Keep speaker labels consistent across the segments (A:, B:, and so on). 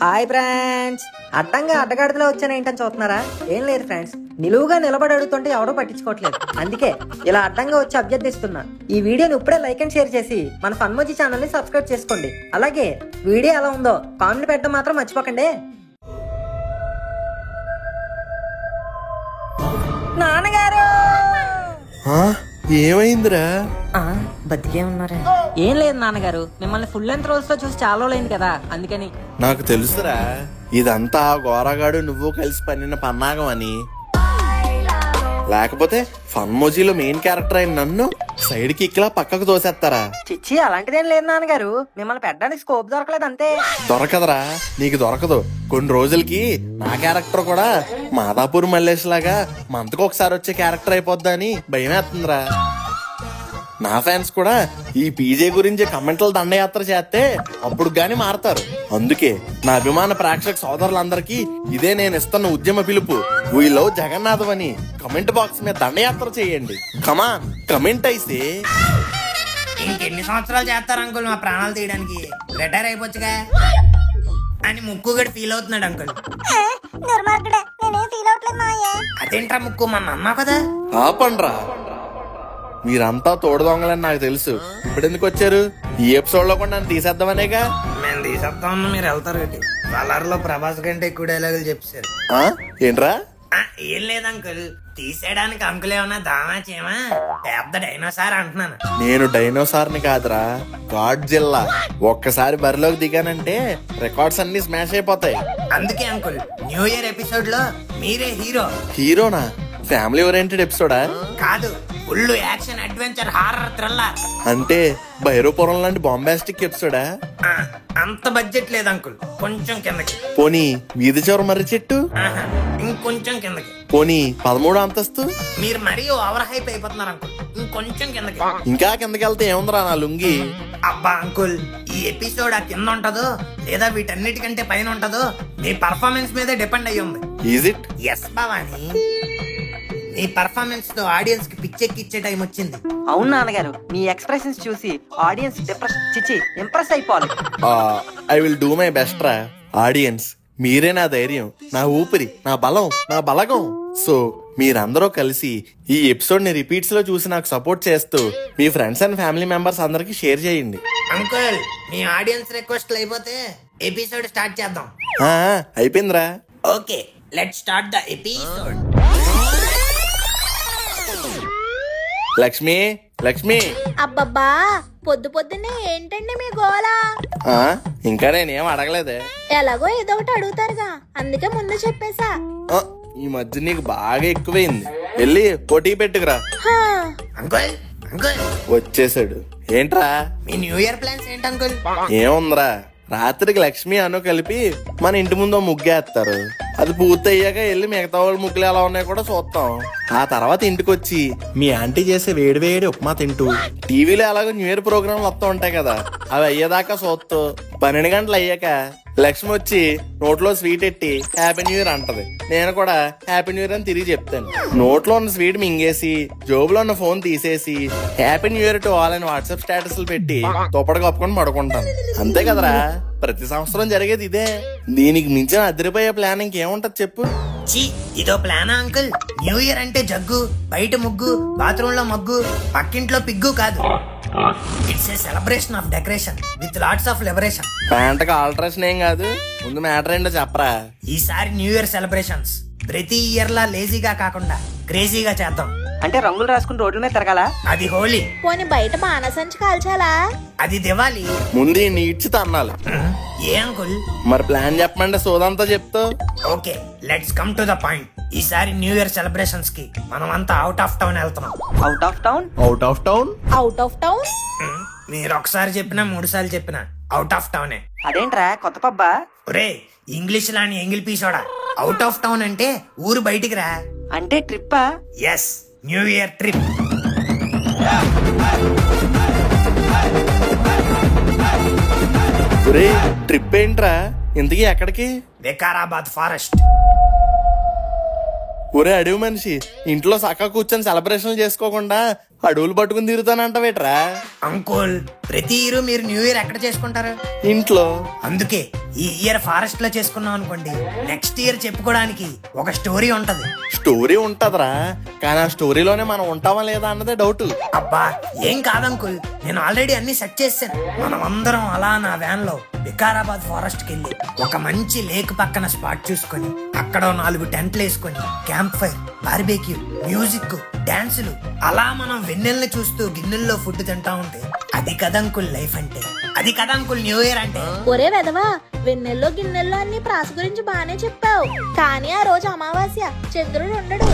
A: Hi friends, అడ్డంగా అడ్డగాడిలో వచ్చాను ఏంటని చూస్తున్నారా? ఏం లేదు ఫ్రెండ్స్, నిలువుగా నిలబడి అడుగుతుంటే ఎవడో పట్టించుకోవట్లేదు. అందుకే ఇలా అడ్డంగా వచ్చి అభ్యర్థిస్తున్నా. ఈ వీడియోని ఇప్పుడే లైక్ అండ్ షేర్ చేసి మన ఫన్మోజీ ఛానల్ ని సబ్స్క్రైబ్ చేసుకోండి. అలాగే వీడియో ఎలా ఉందో కామెంట్ పెట్టడం మాత్రం మర్చిపోకండి. నాన్నగారు
B: ఏమైందిరా?
A: బతికే ఉన్నారా? ఏం లేదు నాన్నగారు, మిమ్మల్ని ఫుల్ లెంత్ రోల్స్ లో చూసి చాలా రోజులైంది కదా, అందుకని.
B: నాకు తెలుసురా, ఇదంతా గోరగాడు నువ్వు కలిసి పన్నిన పన్నాగం అని. లేకపోతే ఫన్మోజీలో మెయిన్ క్యారెక్టర్ అయిన నన్ను సైడ్ కిక్ లా పక్కకు తోసేస్తారా?
A: చిచ్చి, అలాంటిదేం లేదు నాన్నగారు, మిమ్మల్ని పెట్టడానికి స్కోప్ దొరకలేదు అంతే.
B: దొరకదురా, నీకు దొరకదు. కొన్ని రోజులకి నా క్యారెక్టర్ కూడా మాదాపూర్ మల్లేష్ లాగా మంతకు ఒకసారి వచ్చే క్యారెక్టర్ అయిపోద్దా అని భయమేస్తుందిరా. నా ఫ్యాన్స్ కూడా ఈ పీజే గురించి కమెంట్లు దండయాత్ర చేస్తే అప్పుడు గాని మారతారు. అందుకే నా అభిమాన ప్రేక్షక సోదరులందరికీ ఇదే నేను ఇస్తున్న ఉద్యమ పిలుపు. వీ లవ్ జగన్నాథం అని కమెంట్ బాక్స్ మీద దండయాత్ర చేయండి. కమాన్, కమెంట్ అయితే.
C: ఇంకెన్ని సంవత్సరాలు చేస్తారు అంకుల్ మా ప్రాణాలు తీయడానికి? రిటైర్ అయిపోవచ్చుగా అని ముక్కుగడి ఫీల్ అవుతున్నాడు అంకుల్. అదేంట్రా ముక్కు, మన అన్నా కదా.
B: ఆపండ్రా, మీరంతా తోడుదొంగలని నాకు తెలుసు. ఇప్పుడు ఎందుకు వచ్చారు? ఈ ఎపిసోడ్ లో కూడా నన్ను తీసేద్దామనేగా.
C: మేము తీసేద్దామన్నా మీరు వెళ్తారు ఏంటి? కలర్లో ప్రభాస్ కంటే ఎక్కువ డైలాగులు చెప్పారు.
B: ఏంట్రా?
C: ఏం లేదు అంకుల్, తీసేయడానికి అంకుల్ ఏమన్నా దామా చేయమా? పెద్ద డైనోసార్ అంటున్నాను.
B: నేను డైనోసార్ని కాదురా, గాడ్జిల్లా. ఒక్కసారి బరిలోకి దిగానంటే రికార్డ్స్ అన్ని స్మాష్ అయిపోతాయి.
C: అందుకే అంకుల్, న్యూ ఇయర్ ఎపిసోడ్ లో మీరే హీరో.
B: హీరోనా? ఫ్యామిలీ ఓరియంటెడ్ ఎపిసోడా?
C: కాదు, full action adventure horror thriller.
B: అంటే భైరవపురం లాంటి బాంబాస్టిక్ ఎపిసోడా?
C: అంత బడ్జెట్ లేదు అంకుల్, కొంచెం కిందకి.
B: పోనీ వీధి చివర మర్రి చెట్టు?
C: ఇంకొంచెం కిందకి.
B: పోనీ 13వ అంతస్తు?
C: మీరు మరీ ఓవర్ హైప్ అయిపోతున్నారు అంకుల్, ఇంకొంచెం కిందకి.
B: ఇంకా కిందకి వెళ్తే ఏముందిరా నా లుంగి?
C: అబ్బా అంకుల్, ఈ ఎపిసోడ్ ఆ కింద ఉంటదో లేదా వీటన్నిటికంటే పైన ఉంటదో మీ పర్ఫార్మెన్స్ మీదే డిపెండ్ అయ్యి ఉంది.
B: Is it?
C: ఎస్ భవాని, మీ పర్ఫార్మెన్స్ తో ఆడియన్స్ కి పిచ్చెక్కిచ్చే టైం వచ్చింది.
A: అవును నాన్నగారు, మీ ఎక్స్ప్రెషన్స్ చూసి ఆడియన్స్ ఇంప్రెస్ అయిపోవాలి.
B: I will do my best రా. ఆడియన్స్ మీరే నా ధైర్యం, నా ఊపిరి, నా బలం, నా బలగం. సో మీరందరూ కలిసి ఈ ఎపిసోడ్ ని రిపీట్స్ లో చూసి నాకు సపోర్ట్ చేస్తూ మీ ఫ్రెండ్స్ అండ్ ఫ్యామిలీ మెంబర్స్ అందరికి షేర్ చేయండి.
C: అంకుల్, మీ ఆడియన్స్ రిక్వెస్ట్ అయిపోతే ఎపిసోడ్ స్టార్ట్ చేద్దాం.
B: అయిపోయిందిరా.
C: Okay, let's start the episode.
B: Lakshmi, Lakshmi.
D: అబ్బబ్బా, పొద్దు పొద్దున్నే ఏంటండి మీ గోలా?
B: ఇంకా నేనేం అడగలేదే.
D: ఎలాగో ఏదో ఒకటి అడుగుతారుగా, అందుకే ముందు చెప్పేశా.
B: ఈ మధ్య నీకు బాగా ఎక్కువైంది, వెళ్ళి పోటీ పెట్టుకురా.
C: అంకుల్, అంకుల్
B: వచ్చేసాడు. ఏంట్రా?
C: మీ న్యూ ఇయర్ ప్లాన్స్ ఏంటి అంకుల్?
B: ఏముందిరా, రాత్రికి లక్ష్మి అను కలిపి మన ఇంటి ముందు ముగ్గేస్తారు. అది పూర్తి అయ్యాక వెళ్ళి మిగతా వాళ్ళ ముగ్గులు ఎలా ఉన్నాయో కూడా చూస్తాం. ఆ తర్వాత ఇంటికి వచ్చి మీ ఆంటీ చేసే వేడి వేడి ఉప్మా తింటూ టీవీలో ఎలాగో న్యూ ఇయర్ ప్రోగ్రాంలు వస్తూ ఉంటాయి కదా, అవి అయ్యేదాకా చూస్తూ 12 గంటలు అయ్యాక లక్ష్మి వచ్చి నోట్లో స్వీట్ ఎట్టి హ్యాపీ న్యూ ఇయర్ అంటది. నేను కూడా హ్యాపీ న్యూ ఇయర్ అని తిరిగి చెప్తాను. నోట్లో ఉన్న స్వీట్ మింగేసి జోబులో ఉన్న ఫోన్ తీసేసి happy new year to all అని వాట్సాప్ స్టేటస్లు పెట్టి దుప్పటి కప్పుకొని పడుకుంటాను. అంతే కదరా, ప్రతి సంవత్సరం జరిగేది ఇదే. దీనికి మించిన అదిరిపోయే ప్లాన్ ఇంకేముంటది చెప్పు?
C: ఇదో ప్లానా అంకుల్? న్యూ ఇయర్ అంటే జగ్గు, బయట ముగ్గు, బాత్రూమ్ లో మగ్గు, పక్కింట్లో పిగ్గు కాదు. It's a celebration of decoration with lots of liberation.
B: ప్యాంట్కి ఆల్టరేషన్ ఏం కాదు, ముందు మ్యాటర్ ఏంటో చెప్పరా.
C: ఈసారి న్యూ ఇయర్ సెలబ్రేషన్స్ ప్రతి ఇయర్ లా లేజీగా కాకుండా క్రేజీగా చేద్దాం.
A: అంటే రంగులు రాసుకుని రోడ్ల మీద తిరగాల?
C: అది హోలీ.
D: పోనీ బయట బాణసంచి కాల్చాలా?
C: అది దివాలి.
B: ముందు నీడ్చి తన్నాలి.
C: ఏ అంకుల్?
B: మరి ప్లాన్ చెప్పమంటే సోదంతా చెప్తావు.
C: Okay, let's come to the point. ఈసారి న్యూ ఇయర్ సెలబ్రేషన్స్ కి మనం అంతా అవుట్ ఆఫ్ టౌన్ వెళ్తున్నాం.
A: Out of town?
B: Out of town?
D: Out of town?
C: మీరు ఒకసారి చెప్పినా 3 సార్లు చెప్పినా అవుట్ ఆఫ్ టౌనే.
A: అదేంట్రా కొత్త పబ్బా?
C: ఒరే, ఇంగ్లీష్ లాని ఎంగిల్ పీసోడా. అవుట్ ఆఫ్ టౌన్ అంటే ఊరు బయటికి రా.
A: అంటే ట్రిప్పా?
C: Yes, new year trip.
B: ఒరే, ట్రిప్ ఏంట్రా? ఇంతకీ ఎక్కడికి?
C: వికారాబాద్ ఫారెస్ట్.
B: ఒరే అడవి మనిషి, ఇంట్లో సక్క కూర్చొని సెలబ్రేషన్ చేసుకోకుండా అడవులు పట్టుకుని తిరుగుతానంటవేట్రా?
C: అంకుల్ ప్రతి ఇయర్ మీరు న్యూ ఇయర్ ఎక్కడ చేసుకుంటారు?
B: ఇంట్లో.
C: అందుకే ఈ ఇయర్ ఫారెస్ట్ లో చేసుకున్నాం అనుకోండి, నెక్స్ట్ ఇయర్ చెప్పుకోవడానికి ఒక స్టోరీ ఉంటది.
B: స్టోరీ ఉంటదిరా, కానీ ఆ స్టోరీలోనే మనం ఉంటామా లేదా అన్నదే డౌట్.
C: అబ్బా ఏం కాదు అంకుల్, నేను ఆల్రెడీ అన్ని సెట్ చేశాను. మనం అందరం అలా నా వ్యాన్ లో వికారాబాద్ ఫారెస్ట్ కి వెళ్ళి ఒక మంచి లేక్ పక్కన స్పాట్ చూసుకొని అక్కడ 4 టెంట్లు వేసుకొని క్యాంప్ ఫైర్, బార్బేక్యూ, మ్యూజిక్, డాన్సులు, అలా మనం వెన్నెల్ని చూస్తూ గిన్నెల్లో ఫుడ్ తింటా ఉంటే అది కదంకుల్ లైఫ్ అంటే, అది కదంకుల్ న్యూ ఇయర్ అంటే.
D: ఒరే వెదవా, వెన్నెల్లో గిన్నెల్లో అన్ని ప్రాస గురించి బానే చెప్పావు, కానీ ఆ రోజు అమావాస్య, చంద్రుడు ఉండడు.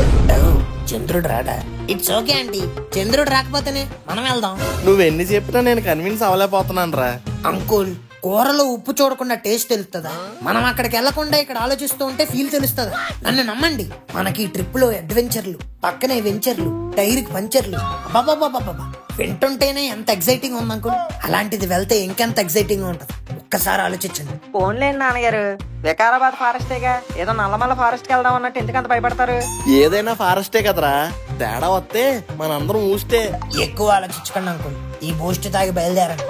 C: చంద్రుడు రాడా? ఇట్స్ ఓకే ఆంటీ, చంద్రుడు రాకపోతేనే మనం వెళ్దాం.
B: నువ్వెన్ని చెప్పినా నేను కన్విన్స్ అవ్వలేకపోతున్నాను రా.
C: అంకుల్ కూరలో ఉప్పు చూడకుండా టేస్ట్ తెలుస్తుందా? మనం అక్కడికి వెళ్లకుండా ఇక్కడ ఆలోచిస్తూ ఉంటే ఫీల్ తెలుస్తుందా? నన్ను నమ్మండి, మనకి ట్రిప్ లో అడ్వెంచర్లు, పక్కనే వెంచర్లు, టైర్ కి పంచర్లు, అబ్బాబాబాబాబా వింటుంటేనే ఎంత ఎక్సైటింగ్ ఉంది అంకుల్. అలాంటిది వెళ్తే ఇంకెంత ఎక్సైటింగ్ ఉంటది, ఒక్కసారి ఆలోచించండి.
A: ఫోన్లేండి నాన్నగారు, వికారాబాద్ ఫారెస్టేగా, ఏదో నల్లమల్ల ఫారెస్ట్ కి వెళ్దాం అన్నట్టు ఎందుకంత భయపడతారు?
B: ఏదైనా ఫారెస్టే కదరా, తేడా వస్తే మనందరం ఊస్తే.
C: ఎక్కువ ఆలోచించకండి అంకుల్, ఈ బూస్ట్ తాగి బయలుదేరండి.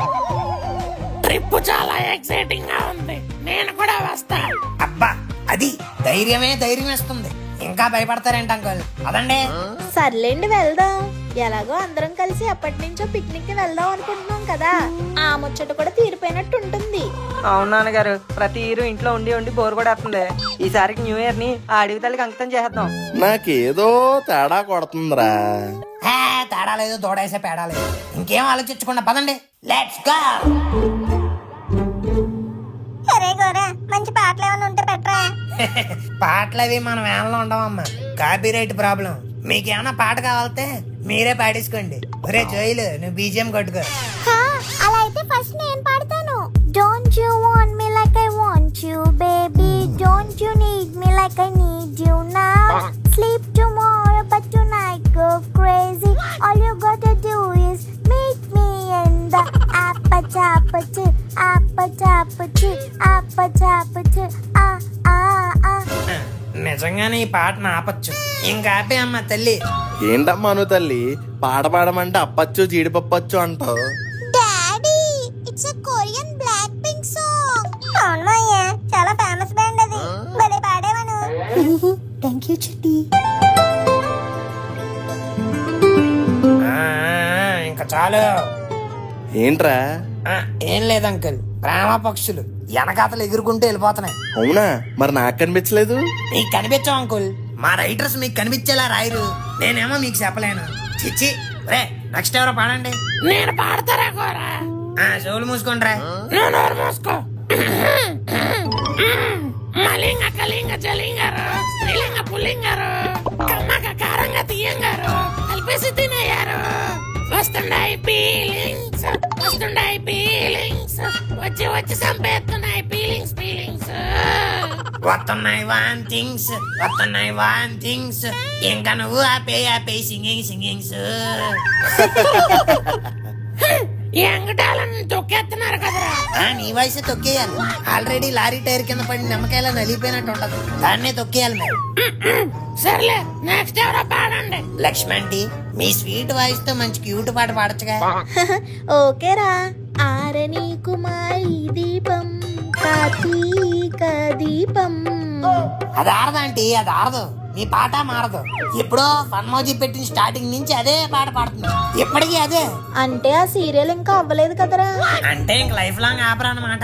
C: ట్రిప్ చాలా ఎక్సైటింగ్ గా ఉంది, నేను కూడా వస్తా. అబ్బా అది ధైర్యం వేస్తుంది, ఇంకా భయపడతారేంటి అంకుల్? అదండి.
D: సర్లేండి వెళ్దాం, ఎలాగో అందరం కలిసి ఎప్పటి నుంచో పిక్నిక్ కి వెళ్దాం అనుకుంటున్నాం కదా, ఆ ముచ్చట కూడా తీరిపోయినట్టు ఉంటుంది.
A: అవును నాన్నగారు, ప్రతి ఇయర్ ఇంట్లో ఉండి ఉండి బోర్ కూడా వస్తుంది. ఈసారికి న్యూ ఇయర్ ని ఆ అడవి తల్లికి అంకితం చేద్దాం.
B: నాకేదో తేడా కొడుతుందిరా.
C: తేడా లేదు, దూడేసే పేడా లేదు, ఇంకేం ఆలోచించకుండా పదండి, లెట్స్ గో.
D: మంచి పాటలు ఏమైనా ఉంటే పెట్టరా.
C: పాటలు అవి మనం ఏమన్నా ఉండవమ్మా, కాపీరైట్ ప్రాబ్లం. మీకేమన్నా పాట కావాలంటే మీరే పాడేసుకోండి. ఒరే జోయిలు, నువ్వు బీజిఎం కొట్టుకో.
D: అలా అయితే ఫస్ట్ నేను పాడతాను. Don't you want me like I want you, baby? Don't you need me like I need you now? Sleep tomorrow but tonight go crazy. All you gotta do is meet me in the appa-chappa-choo, appa-chappa-choo, appa-chappa-choo, ah ah ah.
C: నిజంగానే ఈ పాటను ఆపచ్చు, ఇంకా ఆపే అమ్మ తల్లి.
B: ఏంటమ్మా అను తల్లి, పాట పాడమంటే అప్పచ్చు జీడిపప్పచ్చు అంటావు.
D: Daddy, it's a Korean Blackpink song. అవునయ్యా, చాలా ఫేమస్ బ్యాండ్ అది. భలే పాడేవను. థాంక్యూ చిట్టి.
C: ఇంకా చాలు.
B: ఏంట్రా?
C: ఏం లేదు అంకుల్, ప్రేమ పక్షులు వెనకాతలు ఎగురుకుంటూ వెళ్ళిపోతున్నాయి.
B: అవునా, మరి నాకు కనిపించలేదు.
C: మీకు కనిపించాం అంకుల్, మా రైటర్స్ మీకు కనిపించేలా రాయరు, నేనేమో మీకు చెప్పలేను. చిచ్చి రే, నెక్స్ట్ ఎవరో పాడండి. నేను పాడతారా కోరా? చెవులు మూసుకోండిరా. మూసుకో. మలింగ కలింగ జలింగారు, స్త్రీలింగ పుల్లింగారు, కమ్మక కారంగా తీయంగారు, కలిపేసి తినేయారు. వస్తున్నాయి ఫీలింగ్స్, వస్తున్నాయి ఫీలింగ్స్, వచ్చి వచ్చి సంపేస్తున్నాయి ఫీలింగ్స్, ఫీలింగ్స్ వస్తున్నాయి వాంటింగ్స్, వస్తున్నాయి వాంటింగ్స్. ఇంకా నువ్వు ఆపే సింగింగ్ సింగింగ్స్. ఎంగటాలను తొక్కేస్తున్నారు కదరా. నీ వయసు తొక్కేయాలి, ఆల్రెడీ లారీ టైర్ కింద పడి నిమ్మకాయలా నలిగిపోయినట్టు ఉంటది, దాన్నే తొక్కేయాలి మీరు. సర్లే, నెక్స్ట్ ఎవరో పాడండి. లక్ష్మంటి, మీ స్వీట్ వాయిస్ తో మంచి క్యూట్ పాట పాడచ్చుగా.
D: ఓకేరా. ఆరని కుమారి దీపం, కార్తీక దీపం.
C: అది ఆరదంటీ, అది ఆరదు, మీ పాట మారదు. ఎప్పుడో ఫన్మోజీ పెట్టిన స్టార్టింగ్ నుంచి అదే పాట పాడుతుంది, ఎప్పటికీ అదే.
D: అంటే ఆ సీరియల్ ఇంకా అవ్వలేదు కదరా.
C: అంటే ఇంక లైఫ్ లాంగ్ ఆపరా అన్నమాట.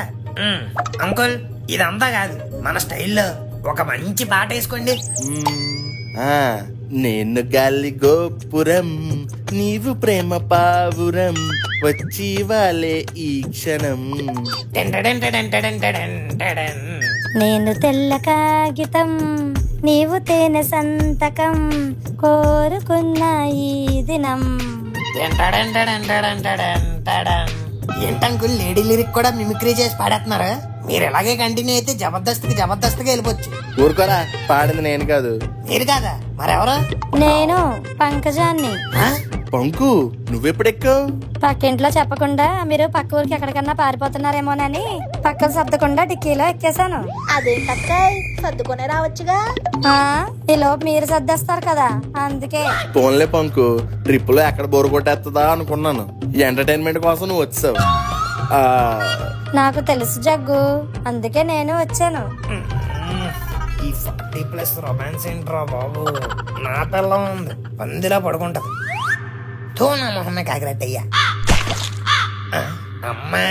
C: అంకుల్, ఇదంతా కాదు, మన స్టైల్లో ఒక మంచి పాట వేసుకోండి.
B: నేను గాలి గోపురం, నీవు ప్రేమ పావురం, వచ్చి వాలే ఈ క్షణం.
E: నేను తెల్ల కాగితం, నీవు తేనె సంతకం, కోరుకున్న ఈ దినం.
C: ఏంటంకుల్, లేడీ లిరిక్ కూడా మిమిక్రీ చేసి పాడేస్తున్నారు. మీరు ఎలాగే కంటిన్యూ అయితే జబర్దస్త్గా వెళ్ళిపోవచ్చు.
B: ఊరుకోరా, పాడింది నేను కాదు.
C: మీరు కాదా, మరెవరు?
E: నేను పంకజాన్ని.
B: పంకు నువ్వెప్పుడెక్కావు?
E: పక్కింట్లో చెప్పకుండా మీరు పక్క ఊరికి ఎక్కడికన్నా పారిపోతున్నారేమోనని పక్కన సర్దకుండా డిక్కీలో ఎక్కేశాను.
D: అదేంటక్కాయ్ సర్దుకునే రావచ్చుగా.
E: ఈ లోపు మీరు సర్దేస్తారు కదా, అందుకే.
B: ఫోన్లే పంకు, ట్రిప్ లో ఎక్కడ బోరు కొట్టేస్తుందా అనుకున్నాను. ఈ ఎంటర్టైన్మెంట్ కోసం నువ్వు వచ్చావు.
E: నాకు తెలుసు జగ్గు, అందుకే నేను వచ్చాను.
C: ఈ 40+ రొమాన్స్ ఏంట్రా బాబు. నా పిల్లం ఉంది, పందిలా పడుకుంటది. తో నా మొహమ్మే కాకిరెట్టయ్యా. అమ్మా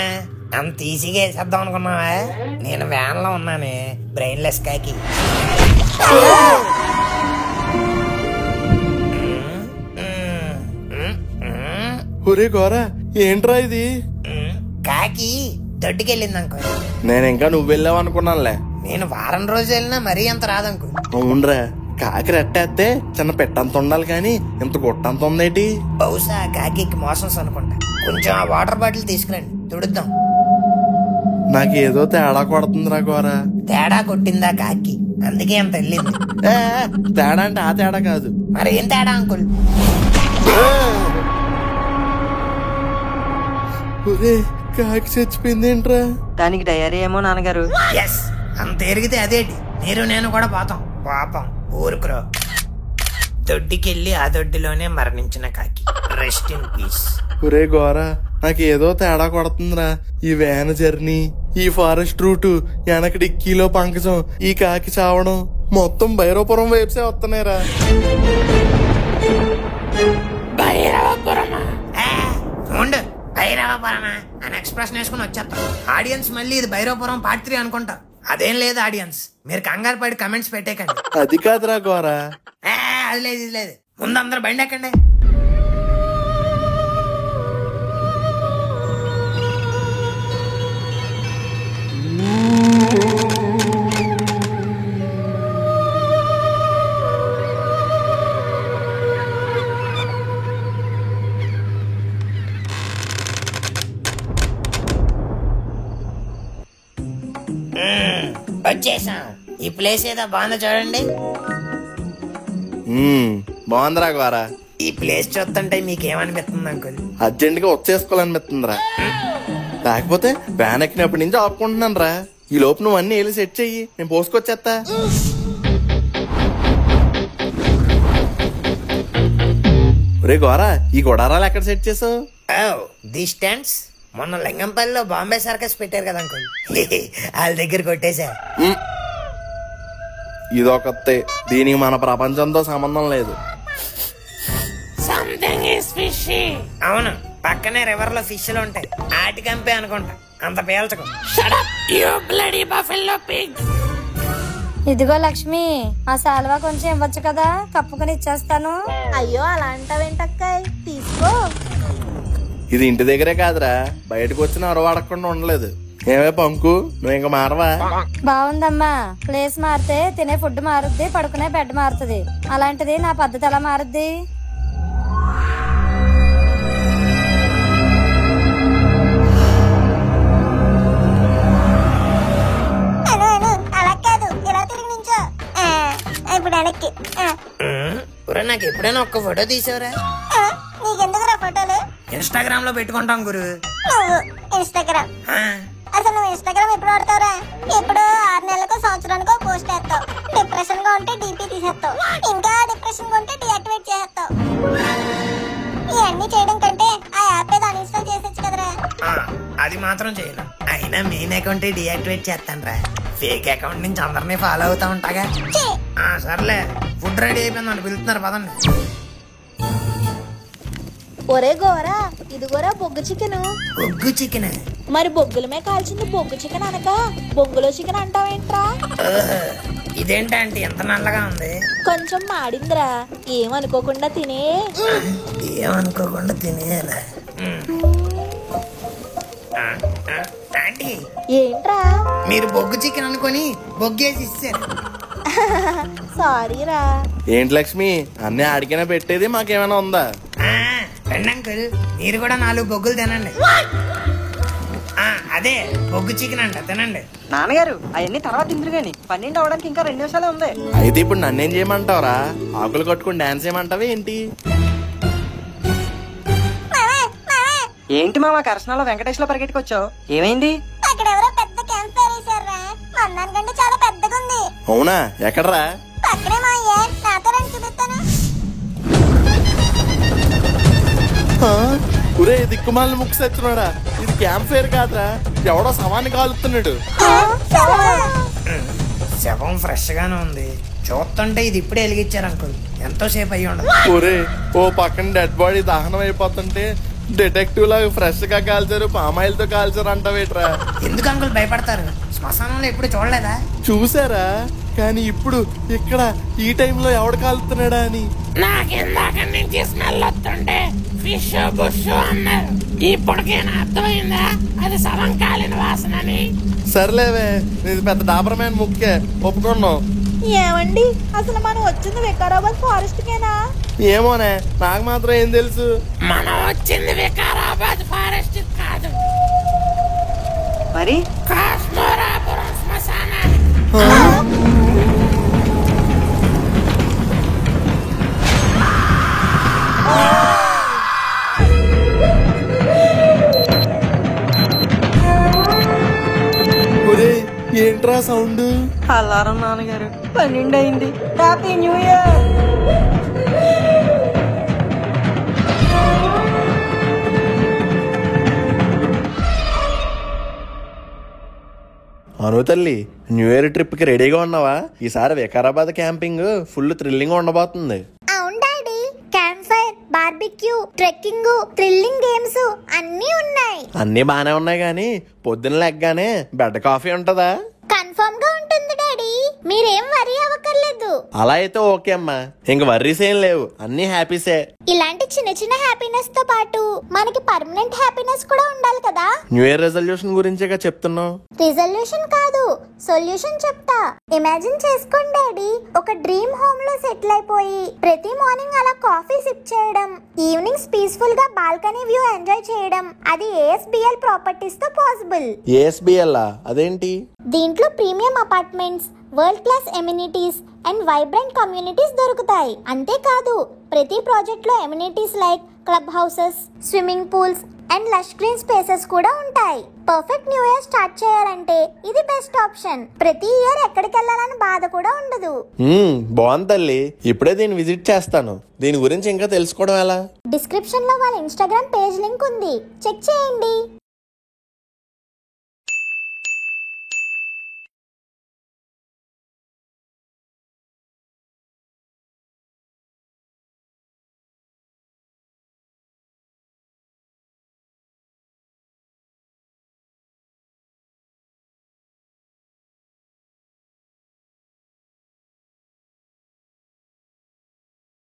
C: అంత ఈజీగా వేసేద్దాం అనుకున్నావా? నేను వ్యాన్ లో ఉన్నానే, బ్రెయిన్లెస్ కాకి.
B: ఒరే గోరా, ఏంట్రా ఇది?
C: కాకి దొడ్డుకెళ్ళింది అంకు.
B: నేను ఇంకా నువ్వు వెళ్ళావు అనుకున్నానులే.
C: నేను వారం రోజులు వెళ్ళినా మరీ అంత రాదంకు.
B: అవునరా, కాకి రెట్టేస్తే చిన్న పెట్టంత ఉండాలి కానీ ఇంత గుట్టంత ఉందేటి?
C: బహుశా కాకి మోసంస్ అనుకుంటా. కొంచెం ఆ వాటర్ బాటిల్ తీసుకురండి, తుడుద్దాం.
B: నాకేదో తేడా కొడుతుందిరా గోరా.
C: తేడా కొట్టిందా కాకి, అందుకే అంత వెళ్ళింది.
B: తేడా అంటే ఆ తేడా కాదు.
C: మరి ఏం తేడా అంకుల్?
B: కాకి చచ్చిపోయింది ఏంట్రా?
A: దానికి డయరీ ఏమో నాన్నగారు.
C: ఎస్, అంత ఎరిగితే అదేటి. మీరు నేను కూడా పోతాం. పాపం ఊరుకురో. దొడ్డికెళ్ళి ఆ దొడ్డిలోనే మరణించిన కాకి. Rest in peace.
B: ఒరే గోరా, నాకేదో తేడా కొడుతుందిరా. ఈ వ్యాన్ జర్నీ, ఈ ఫారెస్ట్ రూట్, వెనక డిక్కీలో పంకజం, ఈ కాకి చావడం మొత్తం భైరవపురం వైపుసే వస్తున్నాయిరా.
C: భైరవపురమా? ఉండు, భైరవపురమా అని ఎక్స్ప్రెషన్ వేసుకుని వచ్చేస్తాం. ఆడియన్స్ మళ్ళీ ఇది భైరవపురం పార్ట్ 3 అనుకుంటారు. అదేం లేదు ఆడియన్స్, మీరు కంగారు పడి కమెంట్స్ పెట్టేకండి.
B: అది కాదురా గోరా.
C: అది లేదు ఇది లేదు. ముందు అందరు బండి ఎక్కండి. వచ్చేసాం. ఈ ప్లేస్ ఏదో బాగుందో చూడండి.
B: బాగుందిరా గోరా.
C: ఈ ప్లేస్ చూస్తుంటే మీకేమనిపిస్తుంది అంకుల్?
B: అర్జెంట్ గా వచ్చేసుకోవాలనిపిస్తుందిరా. లేకపోతే వ్యాన్ ఎక్కినప్పటి నుంచి ఆపుకుంటున్నాను రా. ఈ లోపు నువ్వు అన్ని వెళ్ళి సెట్ చెయ్యి, నేను పోసుకొచ్చేస్తా. ఒరే గోరా, ఈ గొడారాలు ఎక్కడ సెట్ చేసావు?
C: ది స్టాండ్స్ మొన్న లింగంపల్లిలో బాంబే సర్కస్ పెట్టారు కదా అంకుల్, వాళ్ళ దగ్గర కొట్టేశా.
B: ఇదొకతే, దీనికి మన ప్రపంచంతో సంబంధం లేదు.
C: అవును, పక్కనే రివర్ లో ఫిష్లు ఉంటాయి, ఆటి కంపే అనుకుంటా. అంత పేల్చకు.
E: ఇదిగో లక్ష్మి, ఆ సాల్వా కొంచెం ఇవ్వచ్చు కదా, కప్పుకొని ఇచ్చేస్తాను.
D: అయ్యో అలా అంటావేంటక్కాయ్, తీసుకో.
B: ఇది ఇంటి దగ్గరే కాదురా, బయటకు వచ్చిన అరవ అడగకుండా ఉండలేదు. ఏమే పంకు, నువ్వు ఇంకా మారవా?
E: బాగుందమ్మా, ప్లేస్ మారితే తినే ఫుడ్ మారుద్ది, పడుకునే బెడ్ మారుతుంది. అలాంటిది నా పద్ధతి ఎలా మారుద్ది?
C: నాకు ఎప్పుడైనా ఒక్క ఫోటో తీసావురా?
D: నీకెందుకురా ఫోటోలు?
C: ఇన్స్టాగ్రామ్ లో పెట్టుకుంటాం గురు.
D: నువ్వు ఇన్స్టాగ్రామ్? అసలు నువ్వు ఇన్స్టాగ్రామ్ ఎప్పుడు వాడతావురా? ఎప్పుడు 6 నెలలకు సంవత్సరానికో పోస్ట్ చేస్తావు. డిప్రెషన్ గా ఉంటే డీపీ తీసేస్తావు, ఇంకా డిప్రెషన్ గా ఉంటే డియాక్టివేట్ చేస్తావు. ఇవన్నీ చేయడం కంటే ఆ యాప్ ఏదో అన్ఇన్స్టాల్ చేసేచ్చు కదరా.
C: అది మాత్రం చేయను. అయినా మెయిన్ అకౌంట్ డియాక్టివేట్ చేస్తాను రా. ఫేక్ అకౌంట్ నుంచి అందరినీ ఫాలో అవుతా ఉంటాగా. సర్లే, ఫుడ్ రెడీ అయిపోయిందని పిలుస్తున్నారు, పదండి.
D: ఒరే గోరా, ఇదిగోరా బొగ్గు చికెన్.
C: బొగ్గు చికెన్?
D: మరి బొగ్గులమే కాల్చింది బొగ్గు చికెన్ అనక బొగ్గులో చికెన్ అంటావేంట్రా?
C: ఇదేంటంటే ఎంత నల్లగా ఉంది?
D: కొంచెం మాడిందిరా, ఏమనుకోకుండా తినే.
C: ఏమనుకోకుండా తినేయాలా?
D: ఏంట్రా
C: మీరు బొగ్గు చికెన్ అనుకొని బొగ్గేసి ఇచ్చారు.
D: సారీరా.
B: ఏంటి లక్ష్మి, అన్ని ఆడికైనా పెట్టేది, మాకేమైనా ఉందా?
C: రండి అంకుల్, మీరు కూడా 4 బొగ్గులు తినండి. అదే బొగ్గు చికెన్ అంట, తినండి.
A: నాన్నగారు అవన్నీ తర్వాత తిందురు గాని, 12 అవడానికి ఇంకా 2 నిమిషాలే ఉంది.
B: 5 అయితే ఇప్పుడు నన్నేం చేయమంటావురా? ఆకులు కట్టుకుని డాన్స్ చేయమంటావా ఏంటి?
A: ఏంటి మామ కర్శనాలో వెంకటేశ్వర పరిగెట్టుకొచ్చావు? ఏమైంది?
D: అక్కడ ఎవరో పెద్ద క్యాంప్ ఫైర్ వేసారా, మందానికంటే చాలా పెద్దగా ఉంది.
B: అవునా? ఎక్కడరా?
D: పక్కనే మా అయ్యే, నాతో రండి చూపిస్తాను.
B: ఒరే దిక్కుమాలిన ముక్కు తెచ్చున్నాడా? ఇది క్యాంప్ ఫైర్ కాదురా, ఎవడో శవాన్ని కాలుతున్నాడు.
C: శవం ఫ్రెష్ గానే ఉంది. చూస్తుంటే ఇది ఇప్పుడే వెలిగించారు అంకుల్. ఎంతో సేపు అయ్యి ఉండదు.
B: ఒరే ఓ పక్కన డెడ్ బాడీ దహనం అయిపోతుంటే డిటెక్టివ్ లాగా ఫ్రెష్ గా కాల్చారు, పామాయిల్ తో కాల్చారు అంటావేట్రా?
C: ఎందుకు అంకుల్ భయపడతారు? శ్మశానంలో ఎప్పుడు చూడలేదా?
B: చూసారా? కానీ ఇప్పుడు ఇక్కడ ఈ టైంలో ఎవడు కాలుతున్నాడా అని.
F: నాకిందాక నుంచి స్మెల్ వస్తుంటే ఫిష్ బుష్ అన్నారు. ఇప్పటికైనా అర్థమైందా అది సవం కాలిన వాసనని?
B: సర్లేవే, ఇది పెద్ద డాబరమైన ముక్కే, ఒప్పుకున్నాం.
G: ఏమండి, అసలు మనం వచ్చింది వికారాబాద్ ఫారెస్ట్ కేనా?
B: ఏమోనే, నాకు మాత్రం ఏం తెలుసు.
F: మనం వచ్చింది వికారాబాద్ ఫారెస్ట్ కాదు,
A: మరి
F: కాశ్మీరాపురం శ్మశానానికి.
B: ఒరే ఏంట్రా సౌండ్?
A: అలారం నాన్నగారు, 12 అయింది. Happy new year.
B: అను తల్లి, న్యూ ఇయర్ ట్రిప్ కి రెడీగా ఉన్నావా? ఈసారి వికారాబాద్ క్యాంపింగ్ ఫుల్ థ్రిల్లింగ్ ఉండబోతుంది.
D: అవును daddy, camp fire, barbecue, trekking, thrilling games అన్నీ ఉన్నాయి.
B: అన్నీ బానే ఉన్నాయి గానీ పొద్దున్న లెగ్గానే బెడ్ కాఫీ ఉంటదా?
D: కన్ఫర్మ్ గా ఉంటుంది డాడీ, మీరేం వరీ అవ్వక్కర్లేదు.
B: అలా అయితే ఓకే అమ్మా, ఇంక వర్రీస్ ఏం లేవు, అన్ని హ్యాపీసే.
D: ఇలాంటి చిన్న చిన్న హ్యాపీనెస్ తో పాటు మనకి పర్మనెంట్ హ్యాపీనెస్ కూడా ఉండాలి కదా.
B: న్యూ ఇయర్ రెజల్యూషన్ గురించేగా చెప్తున్నావు.
D: రిజల్యూషన్ కాదు, సొల్యూషన్ చెప్తా. ఇమాజిన్ చేసుకోండి డాడీ, ఒక డ్రీమ్ హోమ్ లో సెటిల్ అయిపోయి ప్రతి మార్నింగ్ అలా కాఫీ సిప్ చేయడం, ఈవినింగ్స్ పీస్ఫుల్ గా బాల్కనీ వ్యూ ఎంజాయ్ చేయడం. అది ఏఎస్బిఎల్ ప్రాపర్టీస్ తో పాసిబుల్.
B: ఏఎస్బిఎల్ అదేంటి?
D: దీంట్లో premium apartments, world class amenities and vibrant communities దొరుకుతాయి. అంతేకాదు ప్రతి ప్రాజెక్ట్ లో amenities like club houses, swimming pools and lush green spaces కూడా ఉంటాయి. పర్ఫెక్ట్ న్యూ ఇయర్ స్టార్ట్ చేయాలంటే ఇది బెస్ట్ ఆప్షన్. ప్రతి ఇయర్ ఎక్కడికి వెళ్ళాలని బాధ కూడా ఉండదు.
B: బాగుంది తల్లి, ఇప్పుడే దీన్ని విజిట్ చేస్తాను. దీని గురించి ఇంకా తెలుసుకోవడం ఎలా?
D: డిస్క్రిప్షన్ లో వాళ్ళ ఇన్స్టాగ్రామ్ పేజ్ లింక్ ఉంది, చెక్ చేయండి.